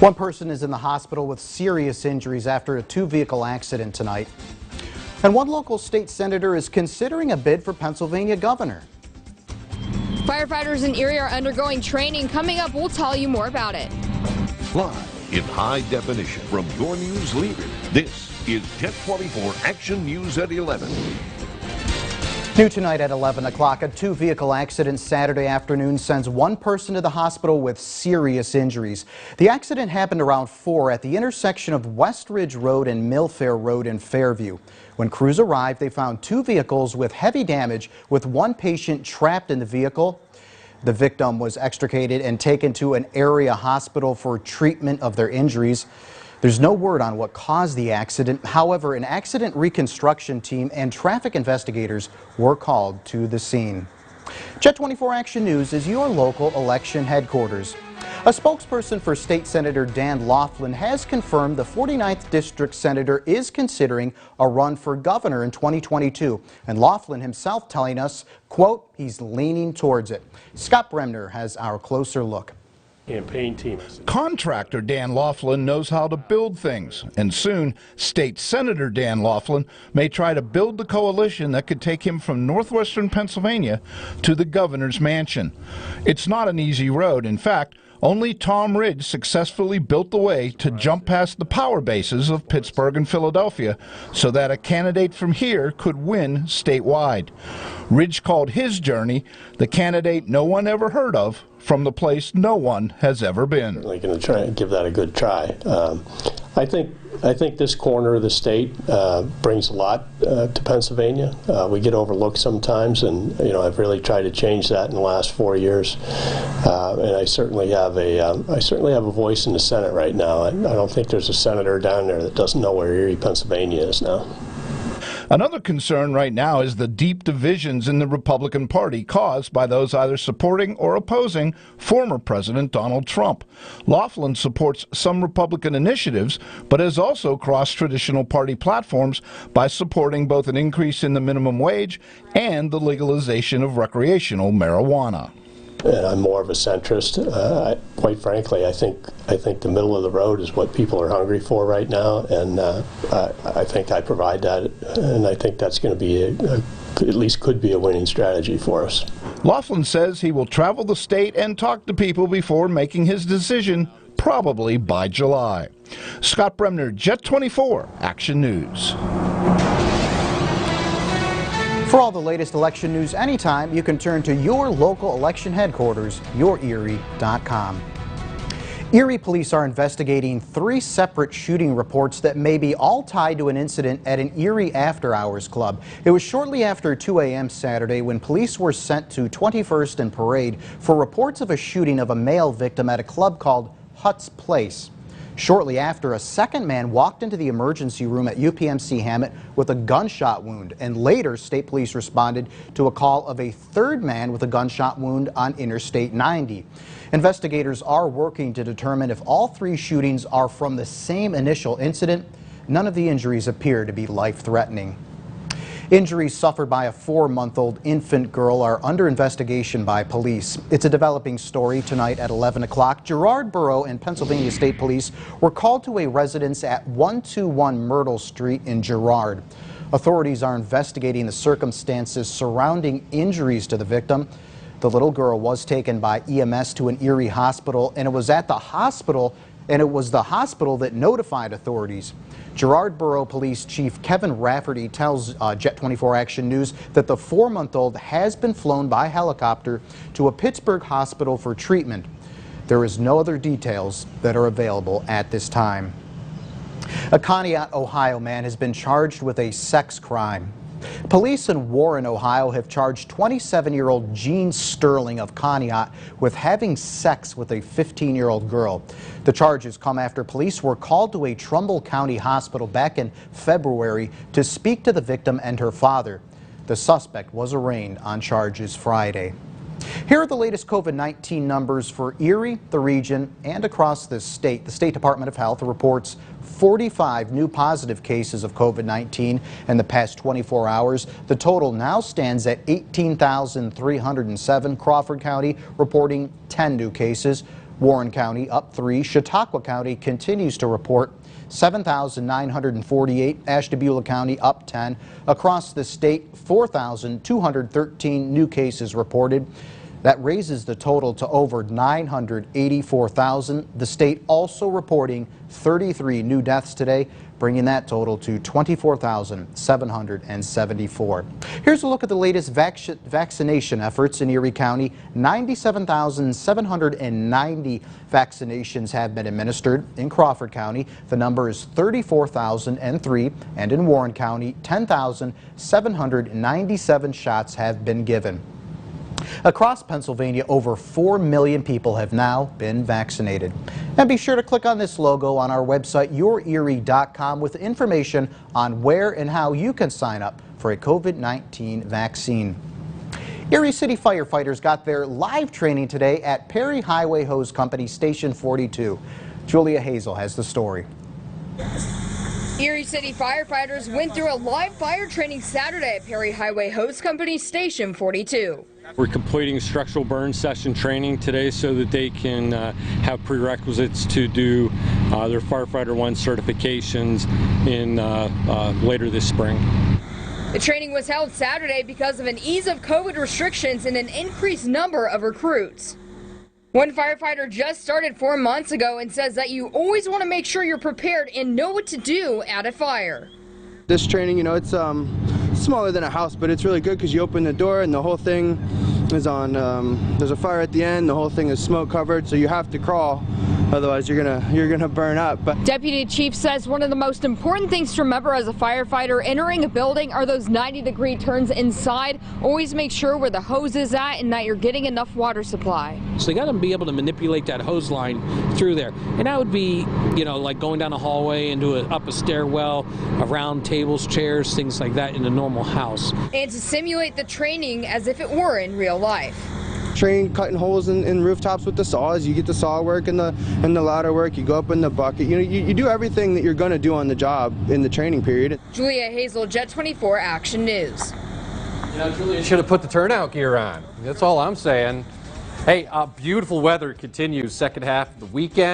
One person is in the hospital with serious injuries after a two-vehicle accident tonight. And one local state senator is considering a bid for Pennsylvania governor. Firefighters in Erie are undergoing training. Coming up, we'll tell you more about it. Live in high definition from your news leader, this is Jet 24 Action News at 11. New tonight at 11 o'clock, a two-vehicle accident Saturday afternoon sends one person to the hospital with serious injuries. The accident happened around 4 at the intersection of West Ridge Road and Millfair Road in Fairview. When crews arrived, they found two vehicles with heavy damage, with one patient trapped in the vehicle. The victim was extricated and taken to an area hospital for treatment of their injuries. There's no word on what caused the accident. However, an accident reconstruction team and traffic investigators were called to the scene. Jet 24 Action News is your local election headquarters. A spokesperson for State Senator Dan Laughlin has confirmed the 49th District Senator is considering a run for governor in 2022. And Laughlin himself telling us, quote, he's leaning towards it. Scott Bremner has our closer look. Campaign team. Contractor Dan Laughlin knows how to build things, and soon State Senator Dan Laughlin may try to build the coalition that could take him from northwestern Pennsylvania to the governor's mansion. It's not an easy road. In fact, only Tom Ridge successfully built the way to jump past the power bases of Pittsburgh and Philadelphia so that a candidate from here could win statewide. Ridge called his journey the candidate no one ever heard of from the place no one has ever been. We're going to try and give that a good try. I think this corner of the state brings a lot to Pennsylvania. We get overlooked sometimes, and I've really tried to change that in the last 4 years. And I certainly have a voice in the Senate right now. I don't think there's a senator down there that doesn't know where Erie, Pennsylvania is now. Another concern right now is the deep divisions in the Republican Party caused by those either supporting or opposing former President Donald Trump. Laughlin supports some Republican initiatives, but has also crossed traditional party platforms by supporting both an increase in the minimum wage and the legalization of recreational marijuana. And I'm more of a centrist. Quite frankly, I think the middle of the road is what people are hungry for right now, and I think I provide that, and I think that's going to be at least could be a winning strategy for us. Laughlin says he will travel the state and talk to people before making his decision, probably by July. Scott Bremner, Jet 24 Action News. For all the latest election news anytime, you can turn to your local election headquarters, yourerie.com. Erie police are investigating 3 separate shooting reports that may be all tied to an incident at an Erie after-hours club. It was shortly after 2 a.m. Saturday when police were sent to 21st and Parade for reports of a shooting of a male victim at a club called Hutt's Place. Shortly after, a second man walked into the emergency room at UPMC Hammett with a gunshot wound, and later state police responded to a call of a third man with a gunshot wound on Interstate 90. Investigators are working to determine if all 3 shootings are from the same initial incident. None of the injuries appear to be life-threatening. Injuries suffered by a 4-month-old infant girl are under investigation by police. It's a developing story tonight at 11 o'clock. Gerard Borough and Pennsylvania State Police were called to a residence at 121 Myrtle Street in Gerard. Authorities are investigating the circumstances surrounding injuries to the victim. The little girl was taken by EMS to an Erie hospital, and it was the hospital that notified authorities. Gerard Borough Police Chief Kevin Rafferty tells Jet 24 Action News that the 4-month-old has been flown by helicopter to a Pittsburgh hospital for treatment. There is no other details that are available at this time. A Conneaut, Ohio man has been charged with a sex crime. Police in Warren, Ohio have charged 27-year-old Gene Sterling of Conneaut with having sex with a 15-year-old girl. The charges come after police were called to a Trumbull County hospital back in February to speak to the victim and her father. The suspect was arraigned on charges Friday. Here are the latest COVID-19 numbers for Erie, the region, and across the state. The State Department of Health reports 45 new positive cases of COVID-19 in the past 24 hours. The total now stands at 18,307. Crawford County reporting 10 new cases. Warren County up 3. Chautauqua County continues to report 7,948. Ashtabula County up 10. Across the state, 4,213 new cases reported. That raises the total to over 984,000. The state also reporting 33 new deaths today, bringing that total to 24,774. Here's a look at the latest vaccination efforts in Erie County. 97,790 vaccinations have been administered. In Crawford County, the number is 34,003, and in Warren County, 10,797 shots have been given. Across Pennsylvania, over 4 million people have now been vaccinated. And be sure to click on this logo on our website, yourerie.com, with information on where and how you can sign up for a COVID-19 vaccine. Erie City firefighters got their live training today at Perry Highway Hose Company Station 42. Julia Hazel has the story. Erie City firefighters went through a live fire training Saturday at Perry Highway Hose Company Station 42. We're completing structural burn session training today so that they can have prerequisites to do their Firefighter 1 certifications in later this spring. The training was held Saturday because of an ease of COVID restrictions and an increased number of recruits. One firefighter just started 4 months ago and says that you always want to make sure you're prepared and know what to do at a fire. This training, it's smaller than a house, but it's really good because you open the door and the whole thing is on, there's a fire at the end, the whole thing is smoke covered, so you have to crawl, otherwise you're gonna burn up. But Deputy Chief says one of the most important things to remember as a firefighter entering a building are those 90-degree turns inside. Always make sure where the hose is at and that you're getting enough water supply. So you got to be able to manipulate that hose line through there, and that would be, like going down a hallway into up a stairwell, around tables, chairs, things like that in a normal house. And to simulate the training as if it were in real life. train cutting holes in rooftops with the saws. You get the saw work and the ladder work. You go up in the bucket. You do everything that you're going to do on the job in the training period. Julia Hazel, Jet 24 Action News. Julia should have put the turnout gear on. That's all I'm saying. Hey, beautiful weather continues second half of the weekend.